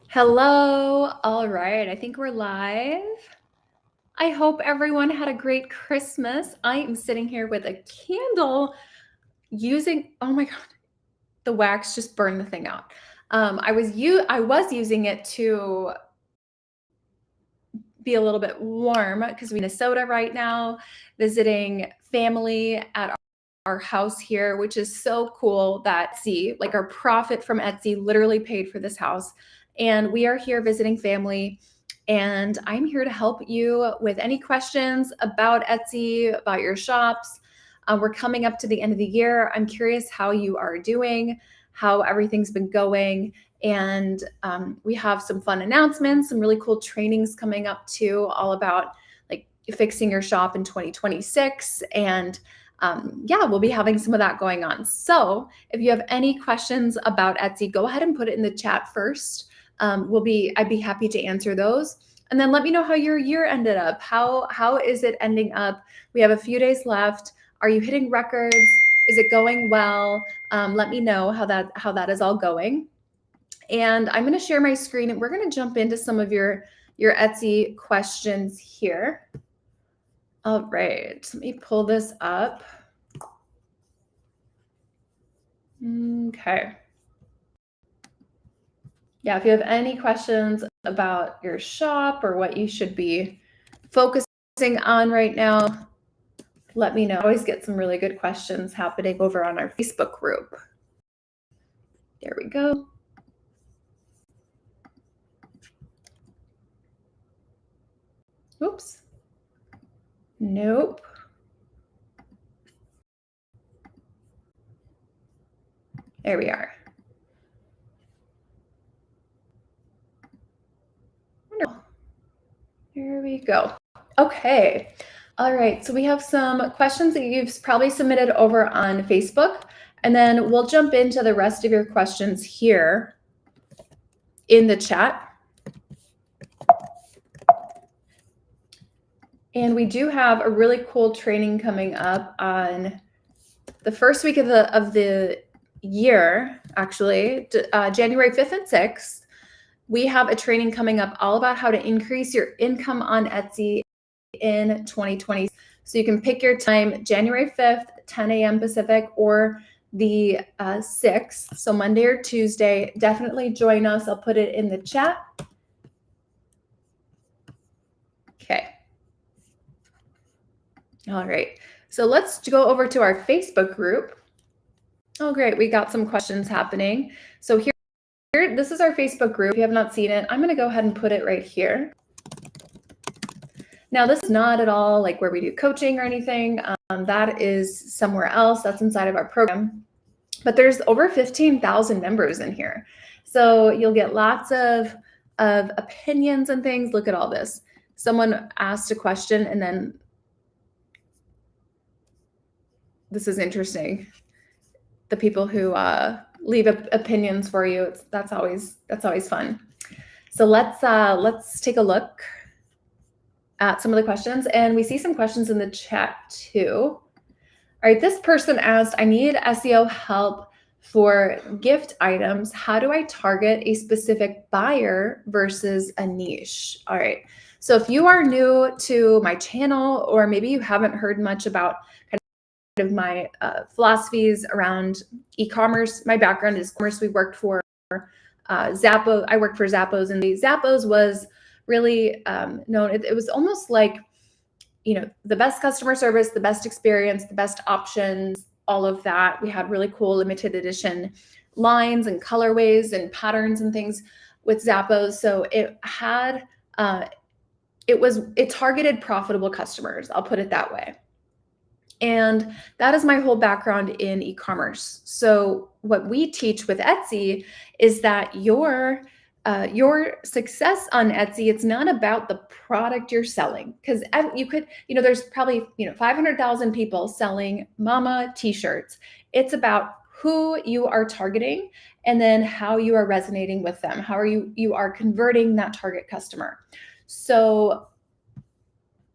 Hello. All right. I think we're live. I hope everyone had a great Christmas. I am sitting here with a candle using, oh my God, the wax just burned the thing out. I was using it to be a little bit warm because we're in Minnesota right now, visiting family at our house here, which is so cool that Etsy, like our profit from Etsy, literally paid for this house. And we are here visiting family. And I'm here to help you with any questions about Etsy, about your shops. We're coming up to the end of the year. I'm curious how you are doing, how everything's been going. And we have some fun announcements, some really cool trainings coming up too, all about like fixing your shop in 2026. And yeah, we'll be having some of that going on. So if you have any questions about Etsy, go ahead and put it in the chat first. I'd be happy to answer those. And then let me know how your year ended up. How is it ending up? We have a few days left. Are you hitting records? Is it going well? Let me know how that is all going. And I'm going to share my screen and we're going to jump into some of your Etsy questions here. All right, let me pull this up. Okay. Yeah, if you have any questions about your shop or what you should be focusing on right now, let me know. I always get some really good questions happening over on our Facebook group. There we go. Oops. Nope. There we are. Wonderful. There we go. Okay. All right. So we have some questions that you've probably submitted over on Facebook, and then we'll jump into the rest of your questions here in the chat. And we do have a really cool training coming up on the first week of the year, actually, January 5th and 6th. We have a training coming up all about how to increase your income on Etsy in 2020. So you can pick your time, January 5th, 10 a.m. Pacific, or the 6th, so Monday or Tuesday. Definitely join us. I'll put it in the chat. Okay. All right. So let's go over to our Facebook group. Oh, great. We got some questions happening. So here, this is our Facebook group. If you have not seen it, I'm going to go ahead and put it right here. Now, this is not at all like where we do coaching or anything. That is somewhere else. That's inside of our program. But there's over 15,000 members in here. So you'll get lots of opinions and things. Look at all this. Someone asked a question and then this is interesting. The people who leave opinions for you, that's always fun. So let's take a look at some of the questions, and we see some questions in the chat too. All right, this person asked, I need SEO help for gift items. How do I target a specific buyer versus a niche? All right, so if you are new to my channel, or maybe you haven't heard much about kind of my philosophies around e-commerce, my background is commerce. We worked for Zappos. I worked for Zappos, and the Zappos was really known. It was almost like, you know, the best customer service, the best experience, the best options, all of that. We had really cool limited edition lines and colorways and patterns and things with Zappos. So it had, it targeted profitable customers. I'll put it that way. And that is my whole background in e-commerce. So what we teach with Etsy is that your success on Etsy, it's not about the product you're selling, because you could, you know, there's probably, 500,000 people selling mama t-shirts. It's about who you are targeting and then how you are resonating with them, how you are converting that target customer. So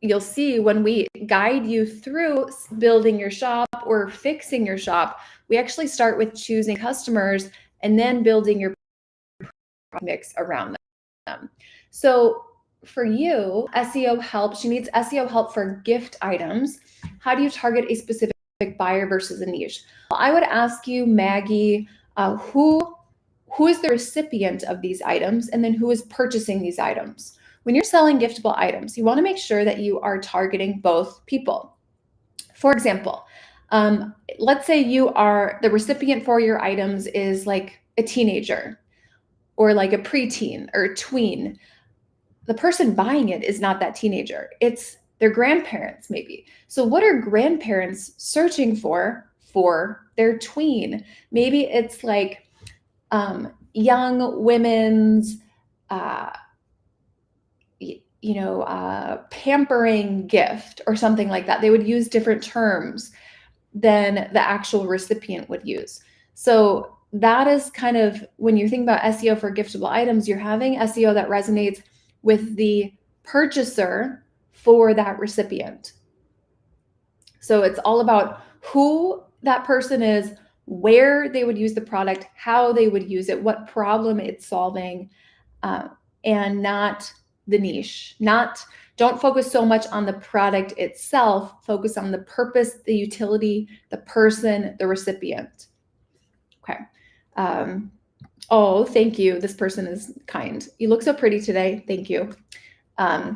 you'll see when we guide you through building your shop or fixing your shop, we actually start with choosing customers and then building your mix around them. them. So for you, SEO help. She needs SEO help for gift items. How do you target a specific buyer versus a niche? Well, I would ask you, Maggie, who is the recipient of these items, and then who is purchasing these items? When you're selling giftable items, you want to make sure that you are targeting both people. For example, let's say you are the recipient for your items is like a teenager or like a preteen or tween. The person buying it is not that teenager. It's their grandparents maybe. So what are grandparents searching for their tween? Maybe it's like young women's, pampering gift or something like that. They would use different terms than the actual recipient would use. So that is kind of, when you think about SEO for giftable items, you're having SEO that resonates with the purchaser for that recipient. So it's all about who that person is, where they would use the product, how they would use it, what problem it's solving, and not the niche. Don't focus so much on the product itself, focus on the purpose, the utility, the person, the recipient. Okay. Oh, thank you. This person is kind. You look so pretty today. Thank you. I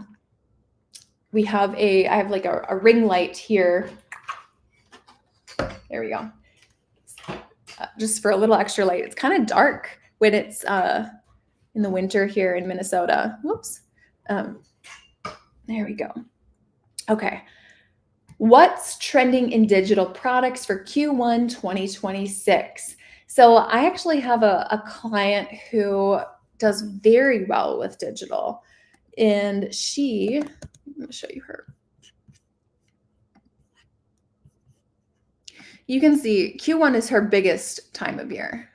have like a ring light here. There we go. Just for a little extra light. It's kind of dark when it's in the winter here in Minnesota. Whoops. There we go. Okay. What's trending in digital products for Q1 2026? So I actually have a client who does very well with digital, and I'm going to show you her. You can see Q1 is her biggest time of year.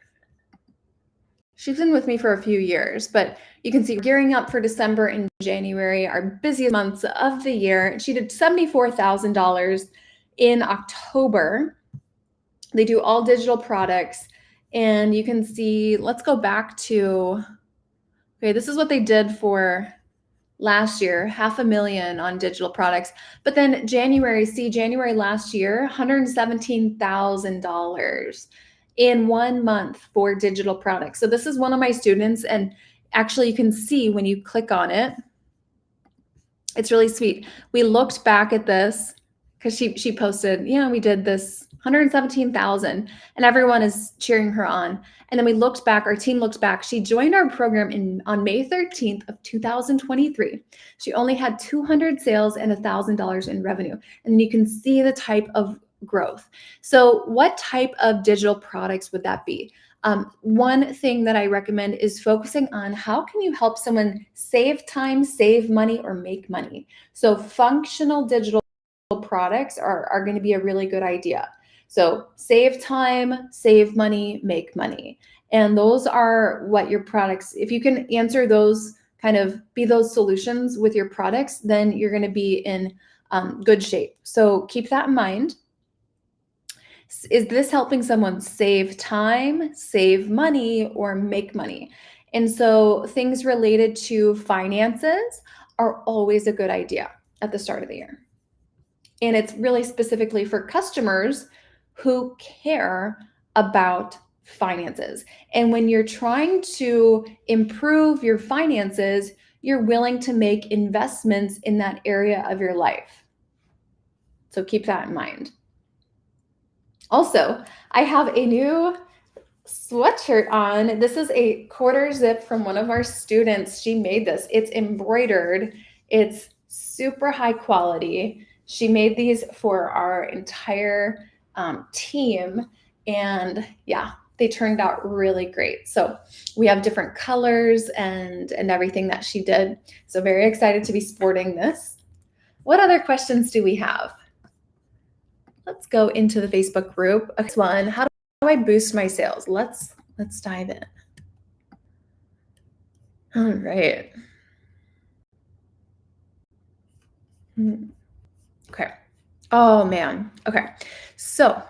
She's been with me for a few years, but you can see gearing up for December and January, our busiest months of the year. She did $74,000 in October. They do all digital products. And you can see, let's go back to, okay, this is what they did for last year, $500,000 on digital products. But then January last year, $117,000 in 1 month for digital products. So this is one of my students, and actually you can see when you click on it, it's really sweet. We looked back at this because she posted, we did this 117,000, and everyone is cheering her on. And then we looked back, our team looked back. She joined our program on May 13th of 2023. She only had 200 sales and $1,000 in revenue. And then you can see the type of growth. So what type of digital products would that be? One thing that I recommend is focusing on how can you help someone save time, save money, or make money. So functional digital products are going to be a really good idea. So save time, save money, make money. And those are what your products, if you can answer those, kind of be those solutions with your products, then you're going to be in good shape. So keep that in mind. Is this helping someone save time, save money, or make money? And so things related to finances are always a good idea at the start of the year. And it's really specifically for customers who care about finances. And when you're trying to improve your finances, you're willing to make investments in that area of your life. So keep that in mind. Also, I have a new sweatshirt on. This is a quarter zip from one of our students. She made this. It's embroidered. It's super high quality. She made these for our entire team, and yeah, they turned out really great. So we have different colors and everything that she did. So very excited to be sporting this. What other questions do we have? Let's go into the Facebook group. Next one, how do I boost my sales? Let's dive in. All right. Okay. Oh man. Okay. So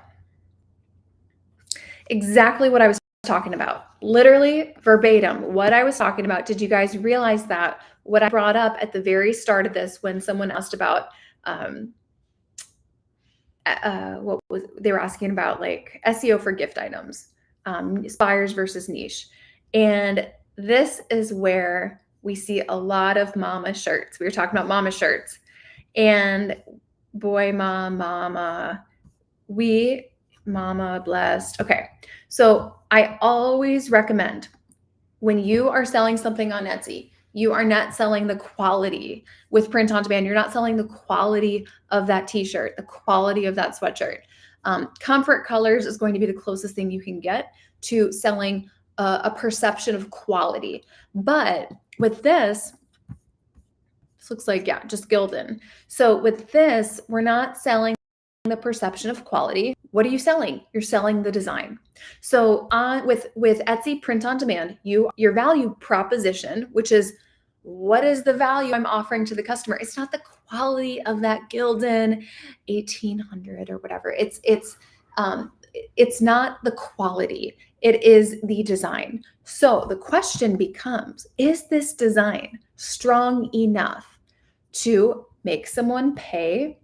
exactly what I was talking about. Literally verbatim, what I was talking about. Did you guys realize that what I brought up at the very start of this when someone asked about what was they were asking about, like SEO for gift items, buyers versus niche. And this is where we see a lot of mama shirts. We were talking about mama shirts, and boy, mama, mama blessed. Okay. So I always recommend, when you are selling something on Etsy, you are not selling the quality with print on demand. You're not selling the quality of that t-shirt, the quality of that sweatshirt. Comfort colors is going to be the closest thing you can get to selling a perception of quality. But with this looks like, yeah, just Gildan. So with this, we're not selling the perception of quality. What are you selling? You're selling the design. So with Etsy print on demand, your value proposition, which is, what is the value I'm offering to the customer? It's not the quality of that Gildan 1800 or whatever. It's not the quality. It is the design. So the question becomes, is this design strong enough to make someone pay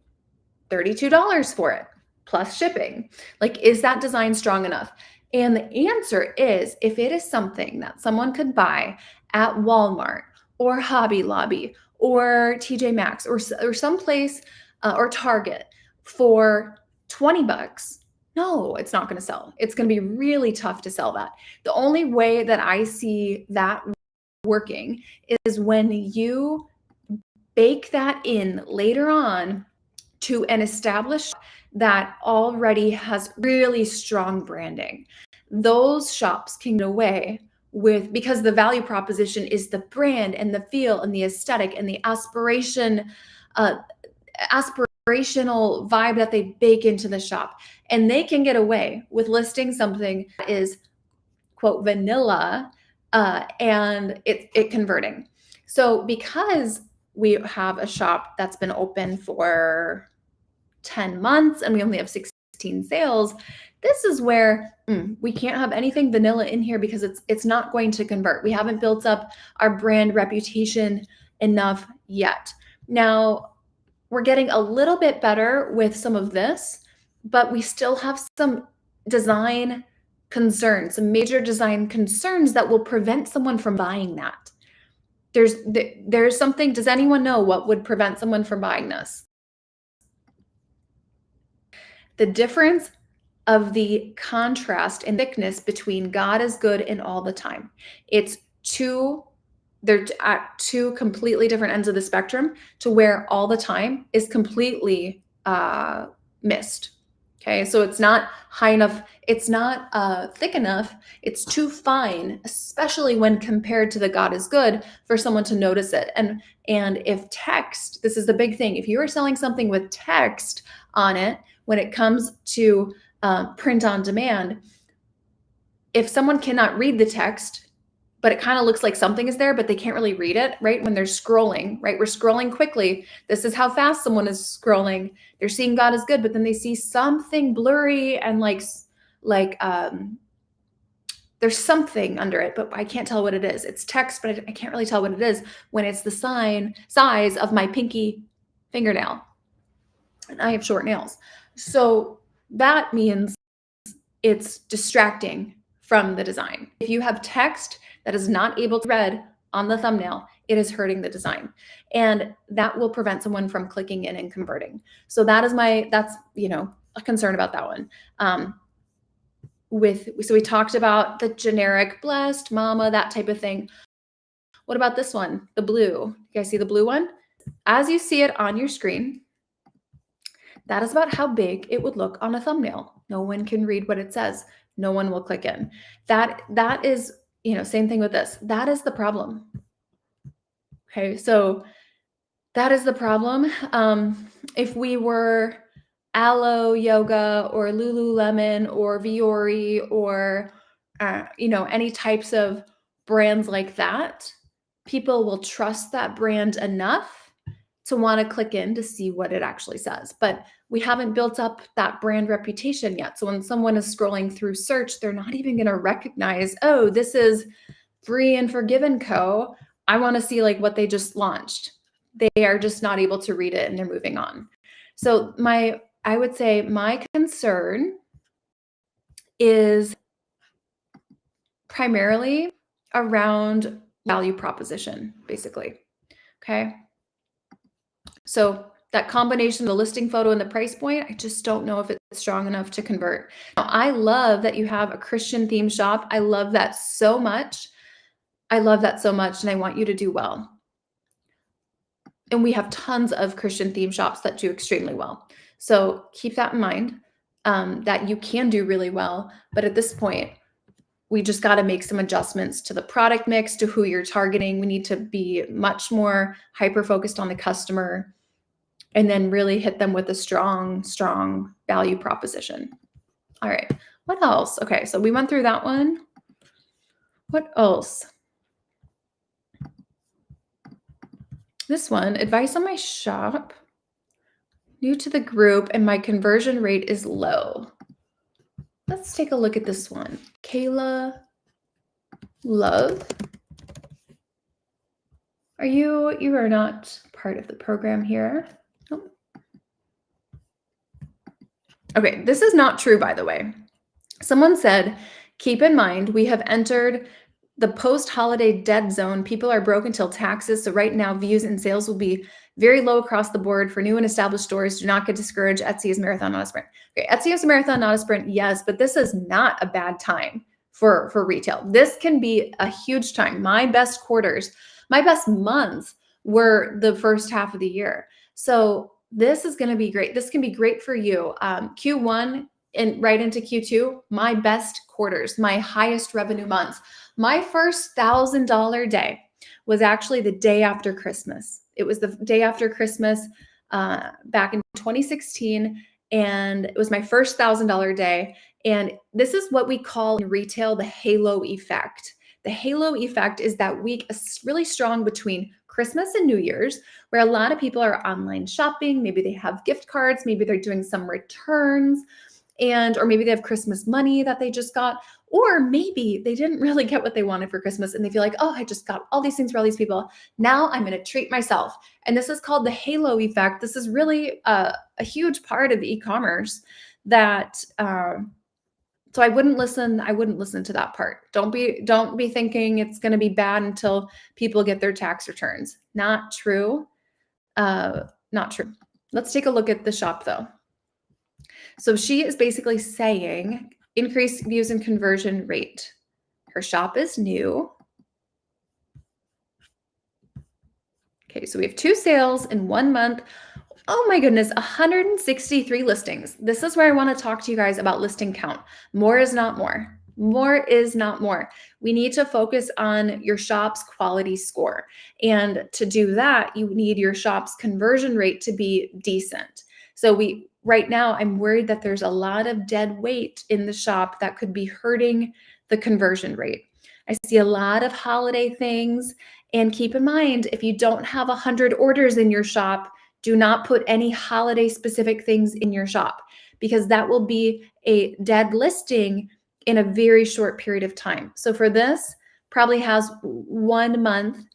$32 for it plus shipping? Like, is that design strong enough? And the answer is, if it is something that someone could buy at Walmart or Hobby Lobby or TJ Maxx or someplace or Target for $20, no, it's not going to sell. It's going to be really tough to sell that. The only way that I see that working is when you bake that in later on to an established that already has really strong branding. Those shops can get away with, because the value proposition is the brand and the feel and the aesthetic and the aspirational vibe that they bake into the shop. And they can get away with listing something that is, quote, vanilla, and it converting. So because we have a shop that's been open for 10 months and we only have 16 sales, this is where we can't have anything vanilla in here because it's not going to convert. We haven't built up our brand reputation enough yet. Now, we're getting a little bit better with some of this, but we still have some design concerns, some major design concerns that will prevent someone from buying that. There's something, does anyone know what would prevent someone from buying this? The difference of the contrast and thickness between God is good and all the time. They're at two completely different ends of the spectrum, to where all the time is completely missed. Okay, so it's not high enough, it's not thick enough, it's too fine, especially when compared to the God is good, for someone to notice it. And if text, this is the big thing, if you are selling something with text on it, when it comes to print on demand, if someone cannot read the text, but it kind of looks like something is there, but they can't really read it, right? When they're scrolling, right? We're scrolling quickly. This is how fast someone is scrolling. They're seeing God is good, but then they see something blurry and there's something under it, but I can't tell what it is. It's text, but I can't really tell what it is when it's the size of my pinky fingernail. And I have short nails. So that means it's distracting from the design. If you have text that is not able to read on the thumbnail, it is hurting the design. And that will prevent someone from clicking in and converting. So that's a concern about that one. So we talked about the generic blessed, mama, that type of thing. What about this one? The blue. You guys see the blue one? As you see it on your screen, that is about how big it would look on a thumbnail. No one can read what it says. No one will click in. That is, same thing with this. That is the problem. Okay, so that is the problem. If we were Aloe Yoga or Lululemon or Viore or, any types of brands like that, people will trust that brand enough to want to click in to see what it actually says. But we haven't built up that brand reputation yet. So when someone is scrolling through search, they're not even going to recognize, oh, this is Free and Forgiven Co. I want to see like what they just launched. They are just not able to read it and they're moving on. So I would say my concern is primarily around value proposition, basically. Okay. So that combination of the listing photo and the price point, I just don't know if it's strong enough to convert. Now, I love that you have a Christian theme shop. I love that so much. I love that so much, and I want you to do well. And we have tons of Christian theme shops that do extremely well. So keep that in mind, that you can do really well. But at this point, we just got to make some adjustments to the product mix, to who you're targeting. We need to be much more hyper-focused on the customer and then really hit them with a strong, strong value proposition. All right, what else? Okay, so we went through that one. What else? This one, advice on my shop. New to the group and my conversion rate is low. Let's take a look at this one. Kayla Love. You are not part of the program here. Oh. Okay, this is not true, by the way. Someone said, keep in mind, we have entered the post-holiday dead zone. People are broke until taxes. So right now, views and sales will be very low across the board for new and established stores. Do not get discouraged. Etsy is a marathon, not a sprint. Okay, Etsy is a marathon, not a sprint. Yes, but this is not a bad time for retail. This can be a huge time. My best quarters, my best months were the first half of the year. So this is going to be great. This can be great for you. Q1 and right into Q2, my best quarters, my highest revenue months. My first $1,000 day was actually the day after Christmas. It was the day after Christmas back in 2016, and it was my first $1,000 day. And this is what we call in retail the halo effect. The halo effect is that week really strong between Christmas and New Year's, where a lot of people are online shopping. Maybe they have gift cards, maybe they're doing some returns, or maybe they have Christmas money that they just got, or maybe they didn't really get what they wanted for Christmas and they feel like, oh, I just got all these things for all these people. Now I'm going to treat myself. And this is called the halo effect. This is really a huge part of e-commerce that, so I wouldn't listen to that part. Don't be thinking it's going to be bad until people get their tax returns. Not true. Not true. Let's take a look at the shop though. So she is basically saying increase views and conversion rate. Her shop is new. Okay, so we have 2 sales in 1 month. Oh my goodness, 163 listings. This is where I want to talk to you guys about listing count. More is not more. More is not more. We need to focus on your shop's quality score. And to do that, you need your shop's conversion rate to be decent. So right now, I'm worried that there's a lot of dead weight in the shop that could be hurting the conversion rate. I see a lot of holiday things. And keep in mind, if you don't have 100 orders in your shop, do not put any holiday specific things in your shop, because that will be a dead listing in a very short period of time. So for this, probably has 1 month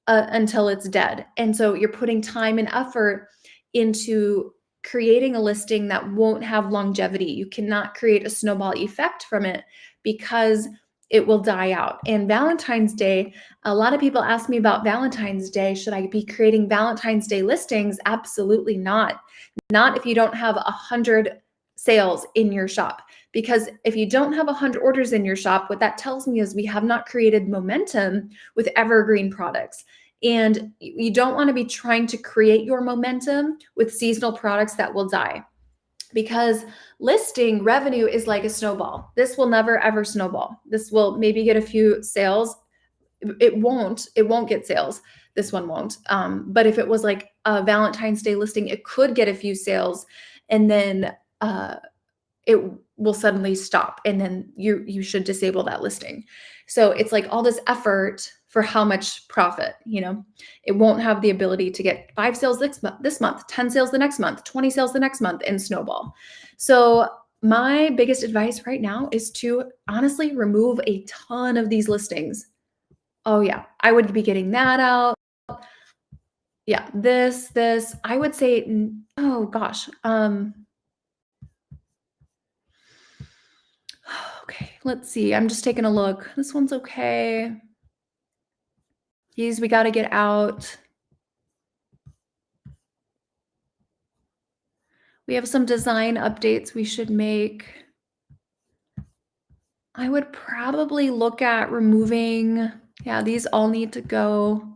until it's dead. And so you're putting time and effort into creating a listing that won't have longevity. You cannot create a snowball effect from it because it will die out. And Valentine's Day, a lot of people ask me about Valentine's Day. Should I be creating Valentine's Day listings? Absolutely not. Not if you don't have 100 sales in your shop. Because if you don't have 100 orders in your shop, what that tells me is we have not created momentum with evergreen products. And you don't want to be trying to create your momentum with seasonal products that will die. Because listing revenue is like a snowball. This will never ever snowball. This will maybe get a few sales. It won't get sales. This one won't. But if it was like a Valentine's Day listing, it could get a few sales, and then it will suddenly stop, and then you should disable that listing. So it's like all this effort for how much profit, you know? It won't have the ability to get 5 sales this month, 10 sales the next month, 20 sales the next month, and snowball. So my biggest advice right now is to honestly remove a ton of these listings. Oh yeah, I would be getting that out. Yeah, this, I would say, oh gosh. Okay, let's see. I'm just taking a look. This one's okay. These we got to get out. We have some design updates we should make. I would probably look at removing, yeah, these all need to go.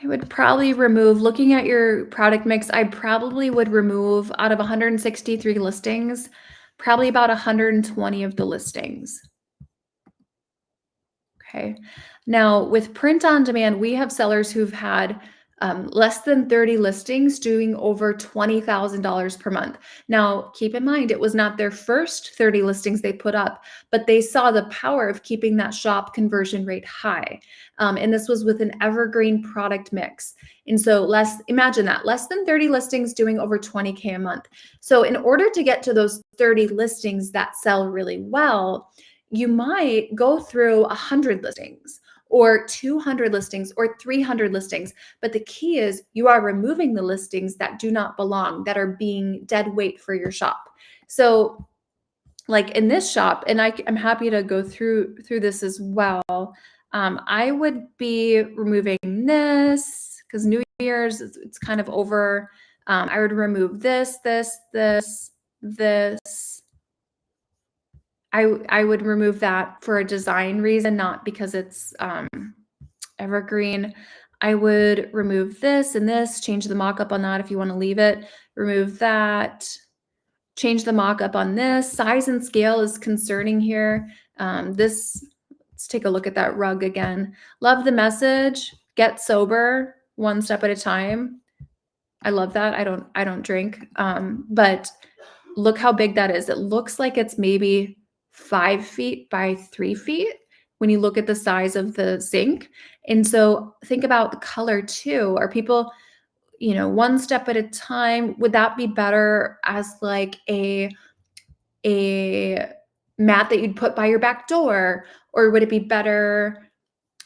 I would probably remove, looking at your product mix, I probably would remove out of 163 listings, probably about 120 of the listings. Okay. Now with print on demand, we have sellers who've had less than 30 listings doing over $20,000 per month. Now, keep in mind, it was not their first 30 listings they put up, but they saw the power of keeping that shop conversion rate high. And this was with an evergreen product mix. And so imagine that, less than 30 listings doing over 20K a month. So in order to get to those 30 listings that sell really well, you might go through 100 listings or 200 listings or 300 listings. But the key is you are removing the listings that do not belong, that are being dead weight for your shop. So like in this shop, and I'm happy to go through this as well. I would be removing this because New Year's, it's kind of over. I would remove this. I would remove that for a design reason, not because it's evergreen. I would remove this and this, change the mockup on that if you want to leave it. Remove that, change the mockup on this. Size and scale is concerning here. Let's take a look at that rug again. Love the message, get sober, one step at a time. I love that. I don't drink, but look how big that is. It looks like it's maybe 5 feet by 3 feet when you look at the size of the sink. And so think about the color too. Are people, one step at a time? Would that be better as like a mat that you'd put by your back door? Or would it be better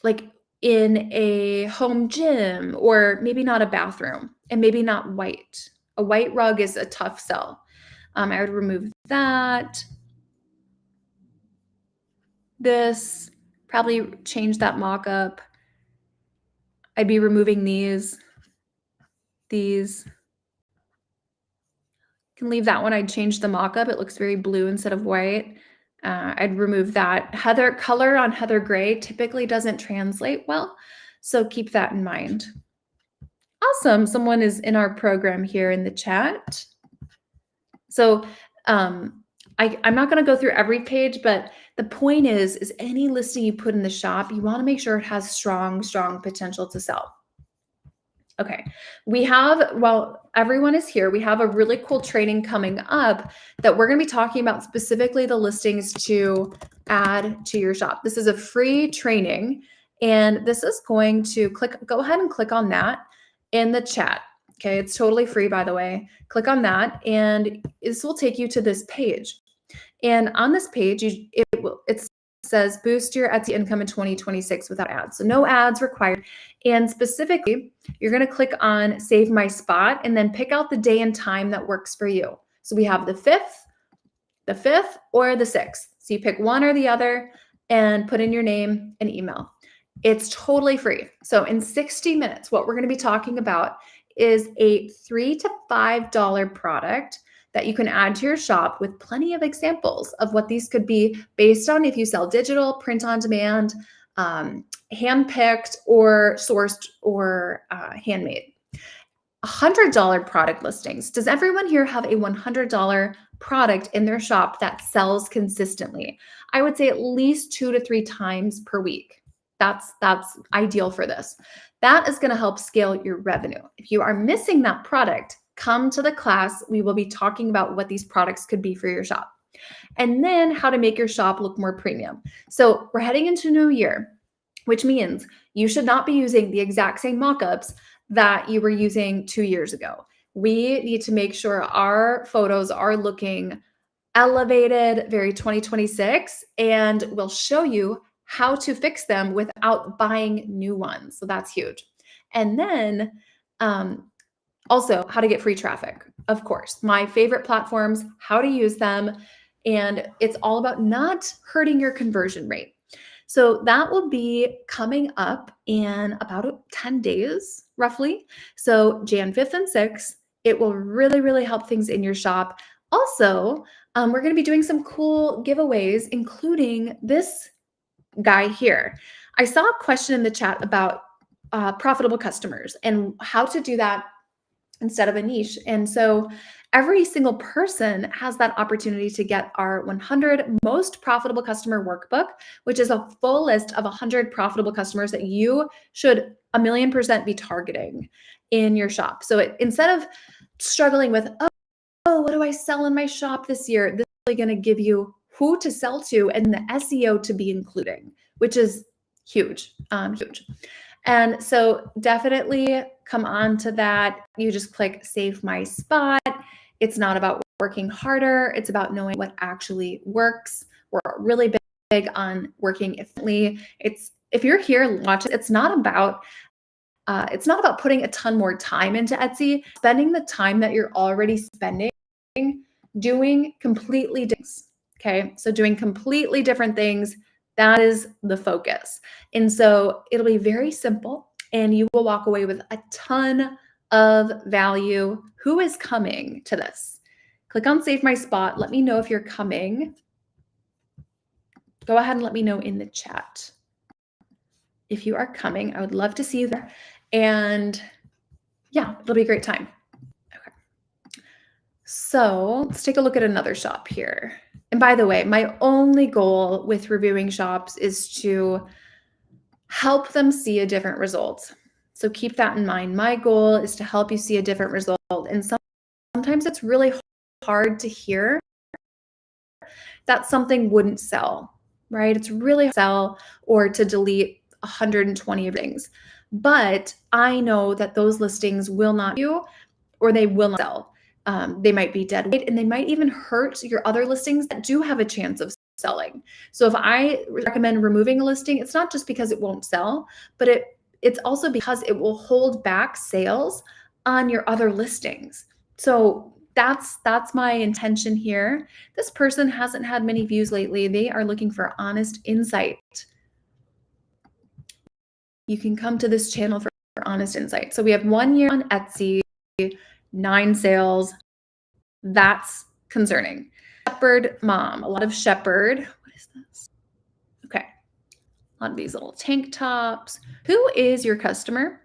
like in a home gym, or maybe not a bathroom, and maybe not white? A white rug is a tough sell. I would remove that. This, probably change that mock-up. I'd be removing these. Can leave that one. I'd change the mock-up. It looks very blue instead of white. I'd remove that. Color on heather gray typically doesn't translate well, so keep that in mind. Awesome. Someone is in our program here in the chat. So I'm not going to go through every page, but the point is any listing you put in the shop, you want to make sure it has strong potential to sell. Okay, while everyone is here, we have a really cool training coming up that we're going to be talking about specifically the listings to add to your shop. This is a free training, and this is going to go ahead and click on that in the chat. Okay, it's totally free, by the way. Click on that, and this will take you to this page. And on this page, it says boost your Etsy income in 2026 without ads. So no ads required. And specifically, you're going to click on save my spot and then pick out the day and time that works for you. So we have the 5th, or the 6th. So you pick one or the other and put in your name and email. It's totally free. So in 60 minutes, what we're going to be talking about is a $3 to $5 product that you can add to your shop with plenty of examples of what these could be based on if you sell digital, print on demand, hand-picked or sourced or handmade. $100 product listings. Does everyone here have a $100 product in their shop that sells consistently? I would say at least 2 to 3 times per week. That's ideal for this. That is going to help scale your revenue. If you are missing that product, come to the class. We will be talking about what these products could be for your shop. And then how to make your shop look more premium. So we're heading into new year, which means you should not be using the exact same mockups that you were using 2 years ago. We need to make sure our photos are looking elevated, very 2026, and we'll show you how to fix them without buying new ones. So that's huge. And then also how to get free traffic. Of course, my favorite platforms, how to use them. And it's all about not hurting your conversion rate. So that will be coming up in about 10 days, roughly. So Jan 5th and 6th, it will really, really help things in your shop. Also, we're going to be doing some cool giveaways, including this guy here. I saw a question in the chat about profitable customers and how to do that instead of a niche. And so every single person has that opportunity to get our 100 most profitable customer workbook, which is a full list of 100 profitable customers that you should 1,000,000% be targeting in your shop. So instead of struggling with, oh, what do I sell in my shop this year? This is really going to give you who to sell to and the SEO to be including, which is huge, huge. And so definitely come on to that. You just click Save My Spot. It's not about working harder. It's about knowing what actually works. We're really big on working efficiently. If you're here watching, it's not about putting a ton more time into Etsy, spending the time that you're already spending doing completely different things. Okay, so doing completely different things. That is the focus. And so it'll be very simple and you will walk away with a ton of value. Who is coming to this? Click on Save My Spot. Let me know if you're coming. Go ahead and let me know in the chat. If you are coming, I would love to see you there. And yeah, it'll be a great time. Okay. So let's take a look at another shop here. And by the way, my only goal with reviewing shops is to help them see a different result. So keep that in mind. My goal is to help you see a different result. And sometimes it's really hard to hear that something wouldn't sell, right? It's really hard to sell or to delete 120 things. But I know that those listings will not you or they will not sell. They might be dead weight and they might even hurt your other listings that do have a chance of selling. So if I recommend removing a listing, it's not just because it won't sell, but it's also because it will hold back sales on your other listings. So that's my intention here. This person hasn't had many views lately. They are looking for honest insight. You can come to this channel for honest insight. So we have 1 year on Etsy, 9 sales. That's concerning. Shepherd mom, a lot of shepherd. What is this? Okay. A lot of these little tank tops. Who is your customer?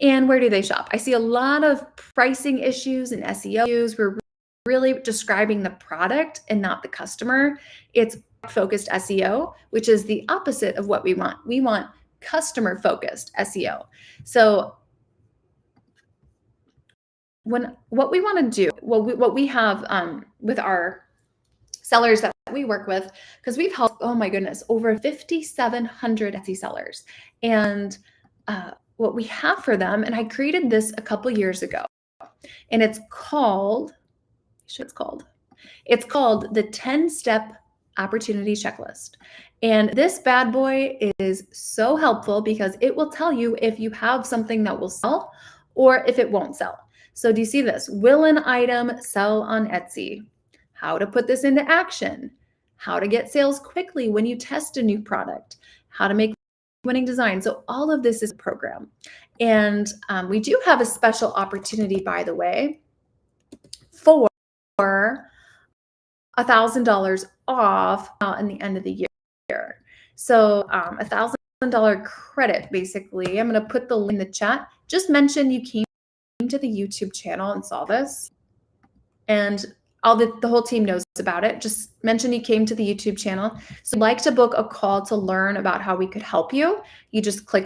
And where do they shop? I see a lot of pricing issues and SEO issues. We're really describing the product and not the customer. It's focused SEO, which is the opposite of what we want. We want customer focused SEO. So what we want to do, what we have with our sellers that we work with, because we've helped, oh my goodness, over 5,700 Etsy sellers. And what we have for them, and I created this a couple years ago, and it's called the 10-step opportunity checklist. And this bad boy is so helpful because it will tell you if you have something that will sell or if it won't sell. So do you see this? Will an item sell on Etsy? How to put this into action? How to get sales quickly when you test a new product? How to make winning design? So all of this is a program. And we do have a special opportunity, by the way, for $1,000 off in the end of the year. So $1,000 credit, basically. I'm going to put the link in the chat. Just mention you came to the YouTube channel and saw this, and the whole team knows about it. Just mention you came to the YouTube channel. So if you'd like to book a call to learn about how we could help you, you just click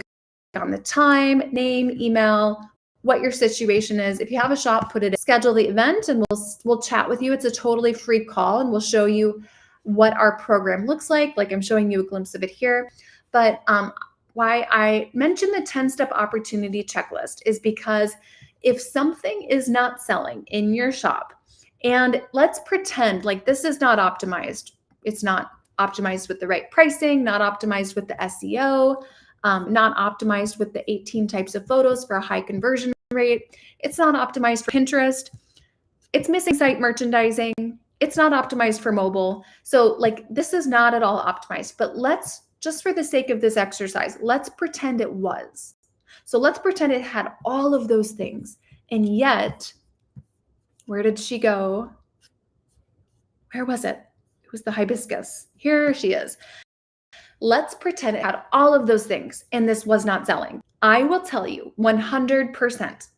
on the time, name, email, what your situation is. If you have a shop, put it in, schedule the event, and we'll chat with you. It's a totally free call, and we'll show you what our program looks like. Like I'm showing you a glimpse of it here. But why I mentioned the 10-step opportunity checklist is because if something is not selling in your shop, and let's pretend like this is not optimized, it's not optimized with the right pricing, not optimized with the SEO, not optimized with the 18 types of photos for a high conversion rate. It's not optimized for Pinterest. It's missing site merchandising. It's not optimized for mobile. So like this is not at all optimized, but let's just for the sake of this exercise, let's pretend it was. So let's pretend it had all of those things. And yet, where did she go? Where was it? It was the hibiscus. Here she is. Let's pretend it had all of those things and this was not selling. I will tell you 100%,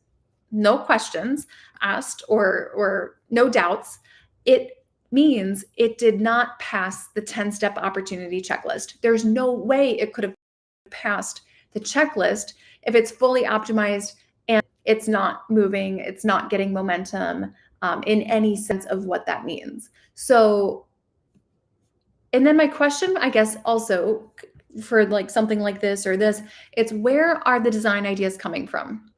no questions asked or no doubts, it means it did not pass the 10-step opportunity checklist. There's no way it could have passed the checklist if it's fully optimized and it's not moving, it's not getting momentum in any sense of what that means. So, and then my question, I guess, also for like something like this or this, it's where are the design ideas coming from?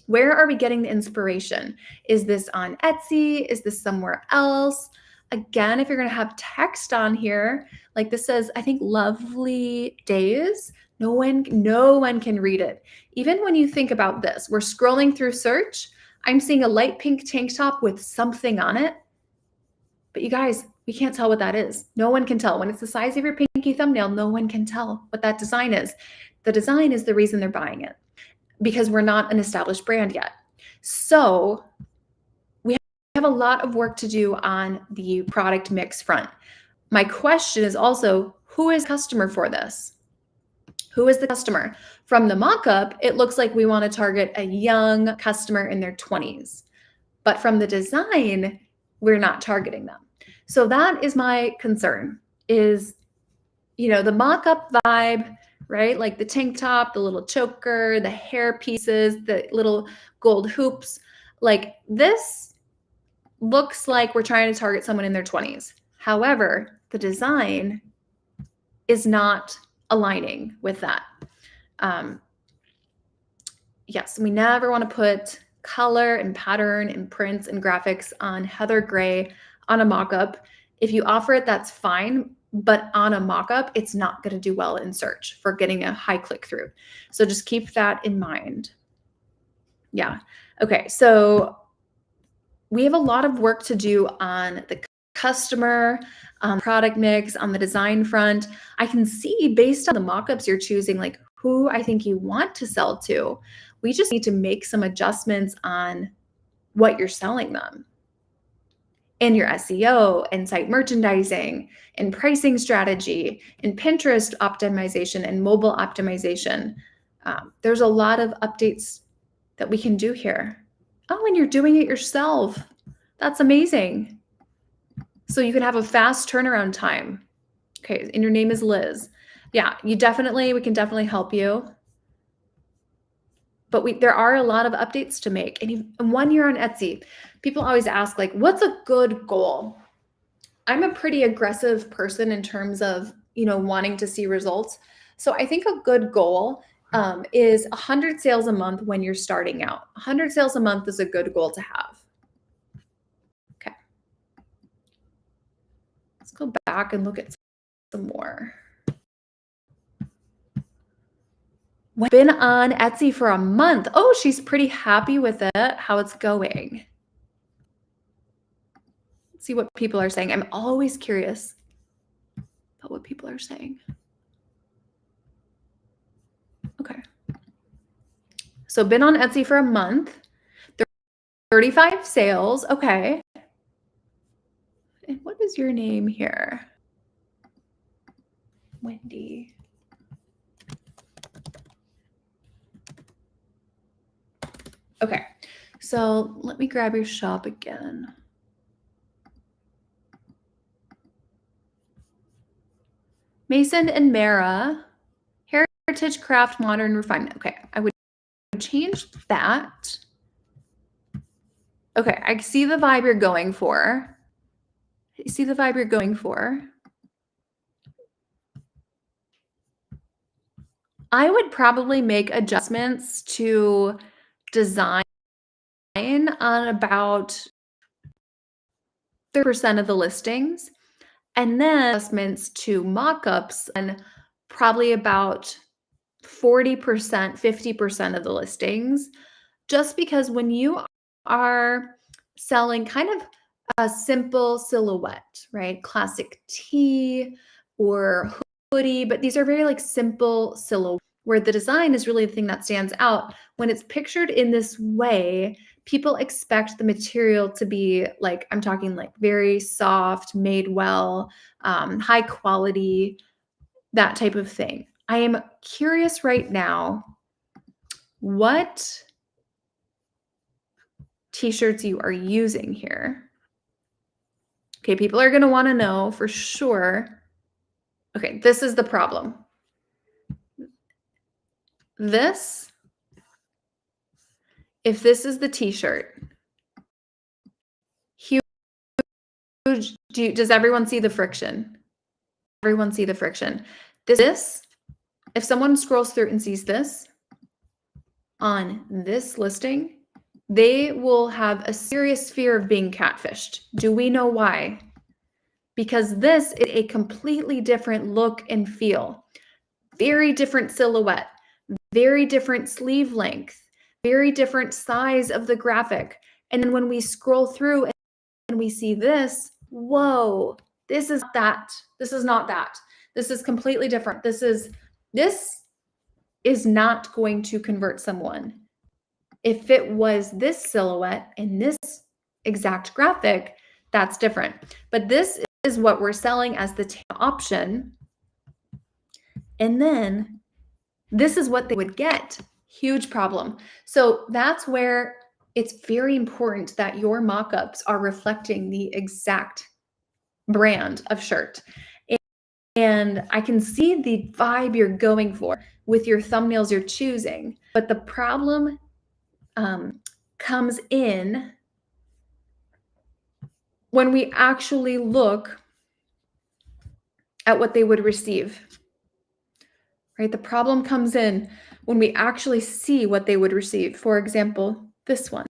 Where are we getting the inspiration? Is this on Etsy? Is this somewhere else? Again, if you're going to have text on here, like this says, I think lovely days, no one can read it. Even when you think about this, we're scrolling through search. I'm seeing a light pink tank top with something on it. But you guys, we can't tell what that is. No one can tell. When it's the size of your pinky thumbnail, no one can tell what that design is. The design is the reason they're buying it because we're not an established brand yet. So we have a lot of work to do on the product mix front. My question is also, who is the customer for this? Who is the customer? From the mock-up, it looks like we want to target a young customer in their 20s. But from the design, we're not targeting them. So that is my concern is, the mock-up vibe, right? Like the tank top, the little choker, the hair pieces, the little gold hoops. Like this looks like we're trying to target someone in their 20s. However, the design is not aligning with that. Yes, we never want to put color and pattern and prints and graphics on heather gray on a mock-up. If you offer it, that's fine. But on a mock-up, it's not going to do well in search for getting a high click-through. So just keep that in mind. Yeah. Okay. So we have a lot of work to do on the customer, product mix, on the design front. I can see based on the mock-ups you're choosing, like who I think you want to sell to. We just need to make some adjustments on what you're selling them. And your SEO and site merchandising and pricing strategy and Pinterest optimization and mobile optimization. There's a lot of updates that we can do here. Oh, and you're doing it yourself. That's amazing. So you can have a fast turnaround time. Okay, and your name is Liz. Yeah, we can definitely help you. But there are a lot of updates to make. And when you're on Etsy, people always ask, like, what's a good goal? I'm a pretty aggressive person in terms of, wanting to see results. So I think a good goal is 100 sales a month when you're starting out. 100 sales a month is a good goal to have. Okay. Let's go back and look at some more. Been on Etsy for a month. Oh, she's pretty happy with it, how it's going. Let's see what people are saying. I'm always curious about what people are saying. Okay. So been on Etsy for a month. 35 sales. Okay. And what is your name here? Wendy. Okay. So let me grab your shop again. Mason and Mara, Heritage Craft Modern Refinement. Okay, I would change that. Okay, I see the vibe you're going for. You see the vibe you're going for. I would probably make adjustments to design on about 30% of the listings, and then adjustments to mockups on probably about 40%, 50% of the listings, just because when you are selling kind of a simple silhouette, right? Classic tee or hoodie, but these are very like simple silhouettes where the design is really the thing that stands out. When it's pictured in this way, people expect the material to be like, I'm talking like very soft, made well, high quality, that type of thing. I am curious right now what t-shirts you are using here. Okay, people are going to want to know for sure. Okay, this is the problem. If this is the t-shirt, huge, does everyone see the friction? Everyone see the friction. This, if someone scrolls through and sees this on this listing, they will have a serious fear of being catfished. Do we know why? Because this is a completely different look and feel. Very different silhouette, very different sleeve length, very different size of the graphic. And then when we scroll through and we see this, whoa, this is that. This is not that. This is completely different. This is not going to convert someone. If it was this silhouette and this exact graphic, that's different. But this is what we're selling as the option. And then this is what they would get. Huge problem. So that's where it's very important that your mock-ups are reflecting the exact brand of shirt. And I can see the vibe you're going for with your thumbnails you're choosing. But the problem comes in when we actually look at what they would receive. Right? The problem comes in when we actually see what they would receive. For example, this one.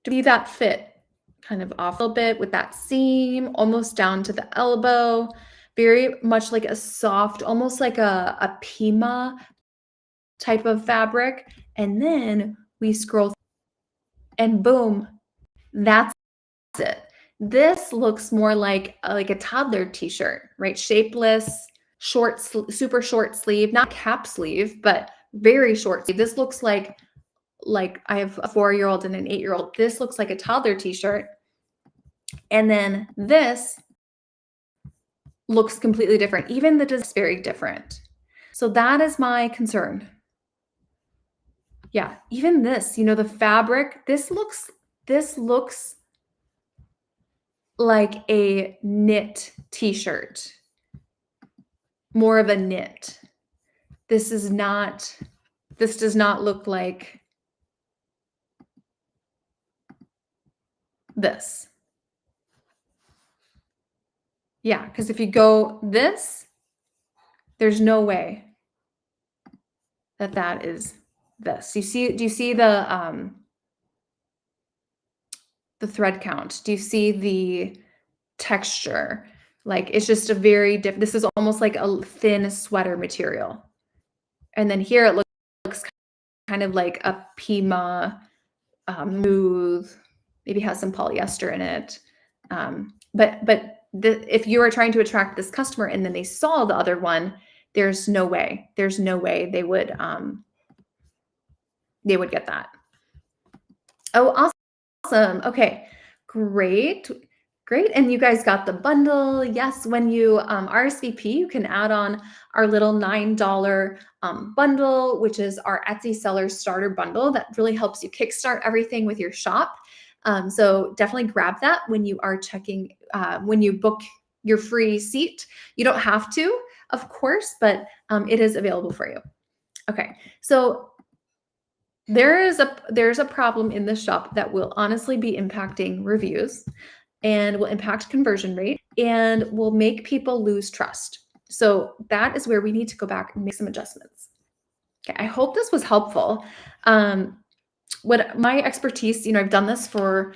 To be that fit, kind of off a little bit with that seam, almost down to the elbow, very much like a soft, almost like a Pima type of fabric. And then we scroll and boom, that's it. This looks more like a toddler t-shirt, right? Shapeless, short, super short sleeve, not cap sleeve, but very short sleeve. This looks like I have a 4-year-old and an 8-year-old. This looks like a toddler t-shirt. And then this looks completely different. Even the design is very different. So that is my concern. Yeah, even this, the fabric, this looks like a knit t-shirt, more of a knit. This does not look like this. Yeah, because if you go this, there's no way that is this. Do you see the thread count? Do you see the texture? Like it's just a very different, this is almost like a thin sweater material. And then here it looks kind of like a Pima, smooth, maybe has some polyester in it. But if you are trying to attract this customer and then they saw the other one, there's no way they would get that. Oh, awesome. Okay, great. And you guys got the bundle. Yes, when you RSVP, you can add on our little $9 bundle, which is our Etsy Seller Starter Bundle that really helps you kickstart everything with your shop. So definitely grab that when you are checking, when you book your free seat. You don't have to, of course, but it is available for you. Okay, so there's a problem in the shop that will honestly be impacting reviews and will impact conversion rate and will make people lose trust. So that is where we need to go back and make some adjustments. Okay, I hope this was helpful. What my expertise, I've done this for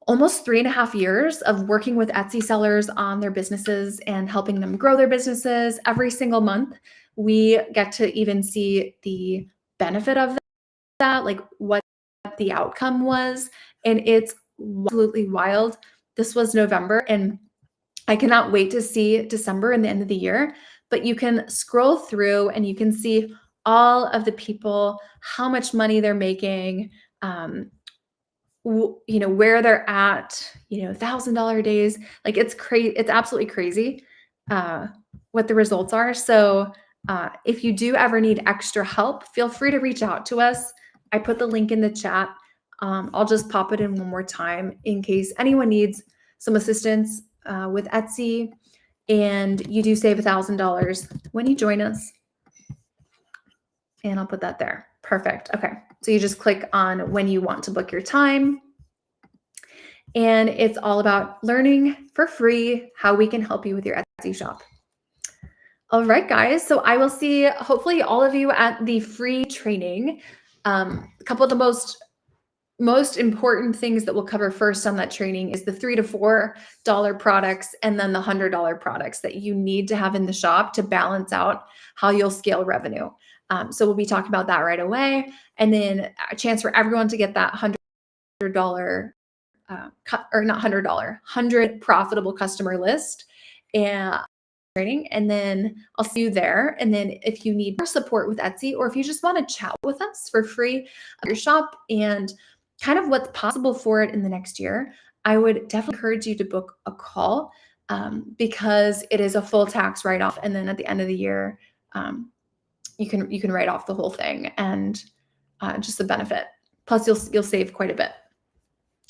almost 3.5 years of working with Etsy sellers on their businesses and helping them grow their businesses. Every single month, we get to even see the benefit of that, like what the outcome was. And it's absolutely wild. This was November, and I cannot wait to see December and the end of the year. But you can scroll through and you can see all of the people, how much money they're making, where they're at, $1,000 days. Like it's crazy. It's absolutely crazy what the results are. So if you do ever need extra help, feel free to reach out to us. I put the link in the chat. I'll just pop it in one more time in case anyone needs some assistance with Etsy, and you do save $1,000 when you join us. And I'll put that there. Perfect. Okay. So you just click on when you want to book your time. And it's all about learning for free how we can help you with your Etsy shop. All right, guys. So I will see hopefully all of you at the free training. A couple of the most important things that we'll cover first on that training is the $3 to $4 products and then the $100 products that you need to have in the shop to balance out how you'll scale revenue. So we'll be talking about that right away. And then a chance for everyone to get that $100 or not $100, 100 profitable customer list and training. And then I'll see you there. And then if you need more support with Etsy, or if you just want to chat with us for free about your shop and kind of what's possible for it in the next year, I would definitely encourage you to book a call because it is a full tax write-off. And then at the end of the year, you can write off the whole thing and just the benefit. Plus you'll save quite a bit.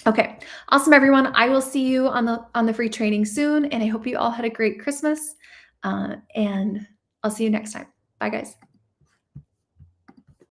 Okay, awesome, everyone. I will see you on the free training soon, and I hope you all had a great Christmas, and I'll see you next time. Bye, guys.